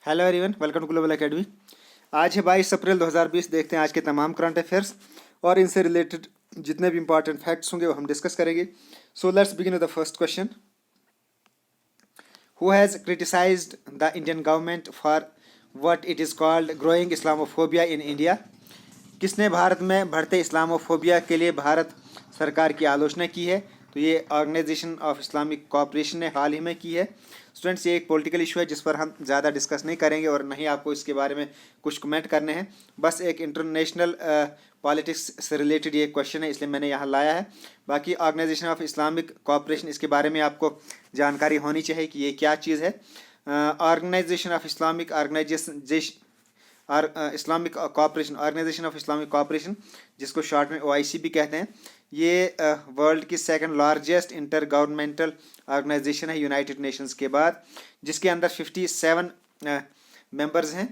Hello everyone, welcome to global academy. आज है 22 अप्रैल 2020। देखते हैं आज के तमाम करंट अफेयर्स और इनसे रिलेटेड जितने भी इंपॉर्टेंट फैक्ट्स होंगे वो हम डिस्कस करेंगे। So let's begin with the first question. Who has criticised the Indian government for what it is called growing Islamophobia in India? किसने भारत में बढ़ते इस्लामोफोबिया के लिए भारत सरकार की आलोचना की है? तो ये ऑर्गेनाइजेशन ऑफ इस्लामिक कोऑपरेशन ने हाल ही में की है। स्टूडेंट्स, ये एक पॉलिटिकल इशू है जिस पर हम ज़्यादा डिस्कस नहीं करेंगे और नहीं आपको इसके बारे में कुछ कमेंट करने हैं। बस एक इंटरनेशनल पॉलिटिक्स से रिलेटेड ये क्वेश्चन है, इसलिए मैंने यहाँ लाया है। बाकी ऑर्गेनाइजेशन ऑफ इस्लामिक कोऑपरेशन, इसके बारे में आपको जानकारी होनी चाहिए कि ये क्या चीज़ है। Organisation of Islamic Islamic cooperation, organisation of Islamic cooperation, जिसको शॉर्ट में OIC भी कहते हैं, ये वर्ल्ड की second largest inter governmental organisation है यूनाइटेड नेशंस के बाद, जिसके अंदर 57 मेंबर्स हैं।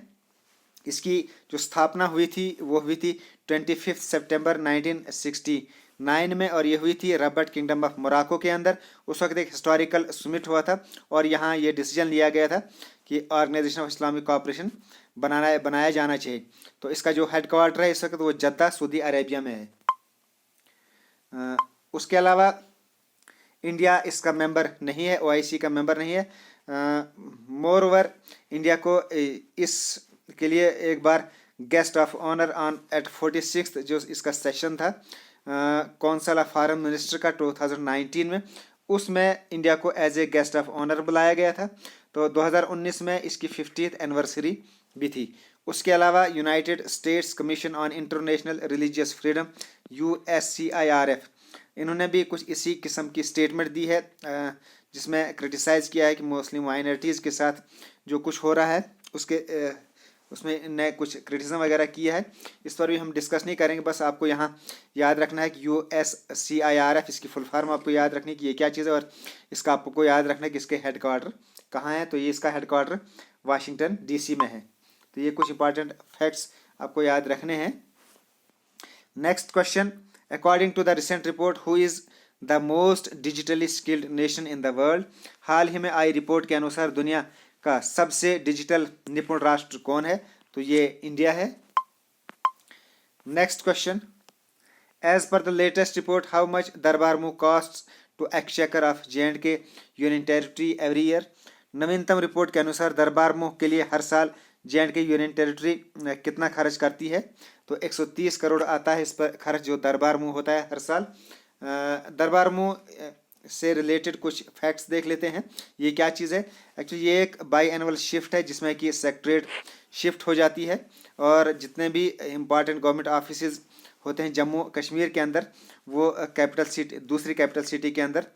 इसकी जो स्थापना हुई थी वो हुई थी 25 सितंबर 1969 में, और ये हुई थी रबट किंगडम ऑफ मोरक्को के अंदर। उस वक्त एक हिस्टोरिकल समिट हुआ था और यहाँ ये डिसीजन लिया गया था कि ऑर्गेनाइजेशन ऑफ इस्लामिक कोऑपरेशन बनाया जाना चाहिए। तो इसका जो हेड क्वार्टर है इस वक्त वो जद्दा सऊदी अरेबिया में है। उसके अलावा इंडिया इसका मेंबर नहीं है, OIC का मेंबर नहीं है। मोर ओवर इंडिया को इसके लिए एक बार guest of honour on at 46 जो इसका सेशन था कौंसिल ऑफ फॉरेन मिनिस्टर का 2019 में, उसमें इंडिया को as a guest of honour बुलाया गया था। तो 2019 में इसकी 50th एनिवर्सरी भी थी। उसके अलावा United states commission on international religious freedom USCIRF, इन्होंने भी कुछ इसी किस्म की स्टेटमेंट दी है जिसमें क्रिटिसाइज़ किया है कि मुस्लिम माइनॉरिटीज़ के साथ जो कुछ हो रहा है उसमें इनने कुछ क्रिटिसिज्म वगैरह किया है। इस पर भी हम डिस्कस नहीं करेंगे, बस आपको यहाँ याद रखना है कि USCIRF, इसकी फुल फॉर्म आपको याद रखनी कि ये क्या चीज़ है, और इसका आपको याद रखना है कि इसके हेड क्वार्टर कहाँ है। तो ये इसका हेड क्वार्टर वाशिंगटन DC में है। तो ये कुछ इंपॉर्टेंट फैक्ट्स आपको याद रखने हैं। Next question, according to the recent report who is the most digitally skilled nation in the world? हाल ही में आई रिपोर्ट के अनुसार दुनिया का सबसे डिजिटल निपुण राष्ट्र कौन है? तो ये इंडिया है। Next question, as per the latest report how much Darbar move costs to exchequer of J&K union territory every year? नवीनतम रिपोर्ट के अनुसार दरबार मूव के लिए हर साल J&K यूनियन टेरिटरी कितना खर्च करती है? तो 130 करोड़ आता है इस पर खर्च, जो दरबार मूव होता है हर साल। दरबार मूव से रिलेटेड कुछ फैक्ट्स देख लेते हैं। ये क्या चीज़ है? एक्चुअली ये एक बाई एनुअल शिफ्ट है जिसमें कि सेक्रेटरीट शिफ्ट हो जाती है और जितने भी इम्पॉर्टेंट गवर्नमेंट ऑफिसेज होते हैं जम्मू कश्मीर के अंदर वो कैपिटल सिटी, दूसरी कैपिटल सिटी के अंदर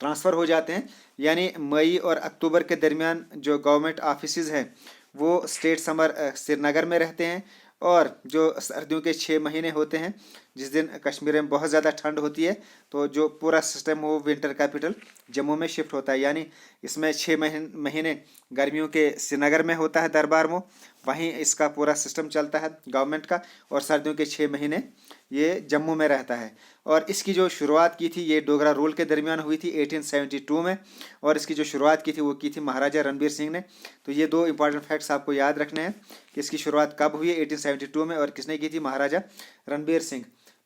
ट्रांसफ़र हो जाते हैं। यानी मई और अक्टूबर के दरमियान जो गवर्नमेंट ऑफिसेज हैं वो स्टेट समर श्रीनगर में रहते हैं, और जो सर्दियों के 6 महीने होते हैं जिस दिन कश्मीर में बहुत ज़्यादा ठंड होती है, तो जो पूरा सिस्टम वो विंटर कैपिटल जम्मू में शिफ्ट होता है। यानी इसमें 6 महीने गर्मियों के श्रीनगर में होता है दरबार मूव, वहीं इसका पूरा सिस्टम चलता है गवर्नमेंट का, और सर्दियों के 6 महीने ये जम्मू में रहता है। और इसकी जो शुरुआत की थी ये डोगरा रूल के दरमियान हुई थी 1872 में, और इसकी जो शुरुआत की थी वो की थी महाराजा रणबीर सिंह ने। तो ये दो इंपॉर्टेंट फैक्ट्स आपको याद रखने हैं कि इसकी शुरुआत कब हुई है 1872 में, और किसने की थी? महाराजा रणबीर सिंह।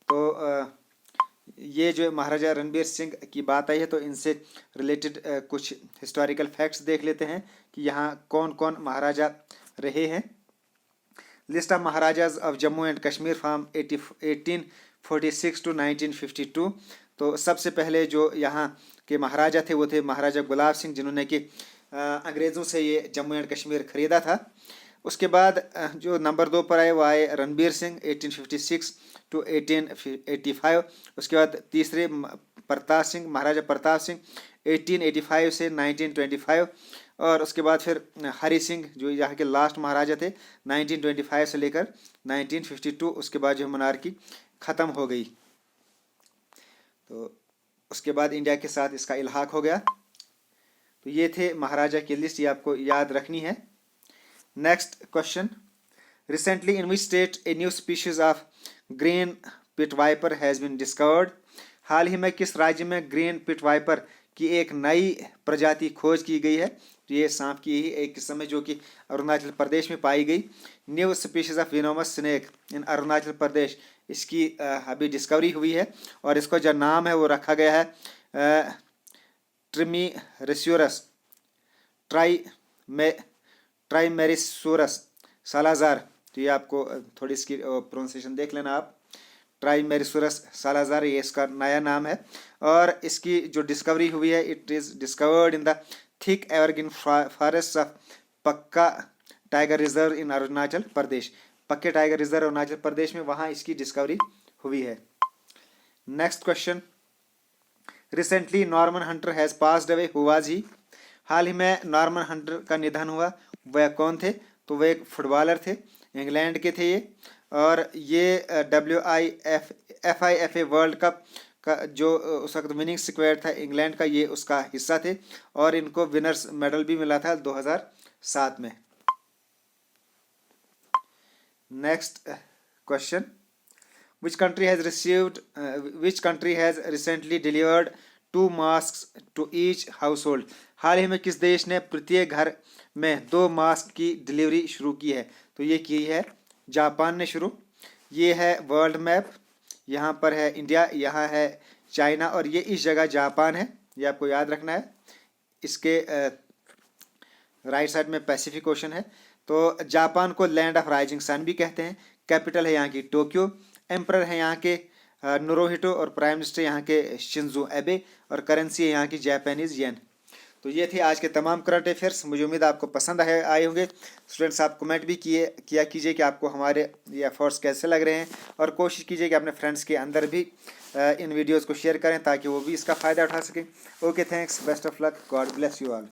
तो ये जो महाराजा रणबीर सिंह की बात आई है तो इनसे रिलेटेड कुछ हिस्टोरिकल फैक्ट्स देख लेते हैं कि यहाँ कौन कौन महाराजा रहे हैं। List of maharajas of Jammu and Kashmir from 1846 to 1952। तो सबसे पहले जो यहाँ के महाराजा थे वो थे महाराजा गुलाब सिंह, जिन्होंने कि अंग्रेज़ों से ये जम्मू एंड कश्मीर ख़रीदा था। उसके बाद जो नंबर 2 पर आए वो आए रणबीर सिंह 1856 टू 1885। उसके बाद तीसरे प्रताप सिंह, महाराजा प्रताप सिंह 1885 से 1925। और उसके बाद फिर हरि सिंह जो यहाँ के लास्ट महाराजा थे 1925 से लेकर 1952। उसके बाद जो मोनार्की ख़त्म हो गई, तो उसके बाद इंडिया के साथ इसका इल्हाक हो गया। तो ये थे महाराजा की लिस्ट, ये आपको याद रखनी है। Next question, recently in which state a new species of green pit viper has been discovered? हाल ही में किस राज्य में ग्रीन पिट वाइपर की एक नई प्रजाति खोज की गई है ये सांप की ही एक किस्म है जो कि अरुणाचल प्रदेश में पाई गई। New species of venomous snake in Arunachal Pradesh, इसकी अभी डिस्कवरी हुई है और इसको जो नाम है वो रखा गया है ट्रिमीरेस्यूरस ट्राइमेरिसोरस सालाजार। तो ये आपको थोड़ी इसकी प्रोनाउंसिएशन देख लेना आप, ट्राइमेरिसोरस सालाजार, ये इसका नया नाम है। और इसकी जो डिस्कवरी हुई है, it is discovered in the thick evergreen forest of पक्का टाइगर रिजर्व इन अरुणाचल प्रदेश। पक्के टाइगर रिजर्व अरुणाचल प्रदेश में, वहाँ इसकी डिस्कवरी हुई है। Next question, recently Norman Hunter has passed away, who was he? हाल ही में नॉर्मन हंटर का निधन हुआ, वह कौन थे? तो वह एक फुटबॉलर थे, इंग्लैंड के थे ये। और ये FIFA वर्ल्ड कप का जो उस वक्त विनिंग स्क्वाड था इंग्लैंड का, ये उसका हिस्सा थे और इनको विनर्स मेडल भी मिला था 2007 में। Next question, which country has recently delivered 2 masks to each household? हाल ही में किस देश ने प्रत्येक घर में 2 मास्क की डिलीवरी शुरू की है? तो ये की है जापान ने शुरू। ये है वर्ल्ड मैप, यहाँ पर है इंडिया, यहाँ है चाइना और ये इस जगह जापान है, ये आपको याद रखना है। इसके राइट साइड में पैसिफिक ओशन है। तो जापान को लैंड ऑफ राइजिंग सन भी कहते हैं। कैपिटल है यहाँ की टोक्यो, एम्परर है यहाँ के नोरोहिटो और प्राइम मिनिस्टर यहाँ के शिंजो एबे और करेंसी है यहाँ की जापानीज येन। तो ये थे आज के तमाम करंट अफेयर्स। मुझे उम्मीद है आपको पसंद आए होंगे। स्टूडेंट्स, आप कमेंट भी किया कीजिए कि आपको हमारे ये एफर्ट्स कैसे लग रहे हैं और कोशिश कीजिए कि अपने फ्रेंड्स के अंदर भी इन वीडियोज़ को शेयर करें ताकि वो भी इसका फ़ायदा उठा सकें। Okay, thanks, best of luck, God bless you all.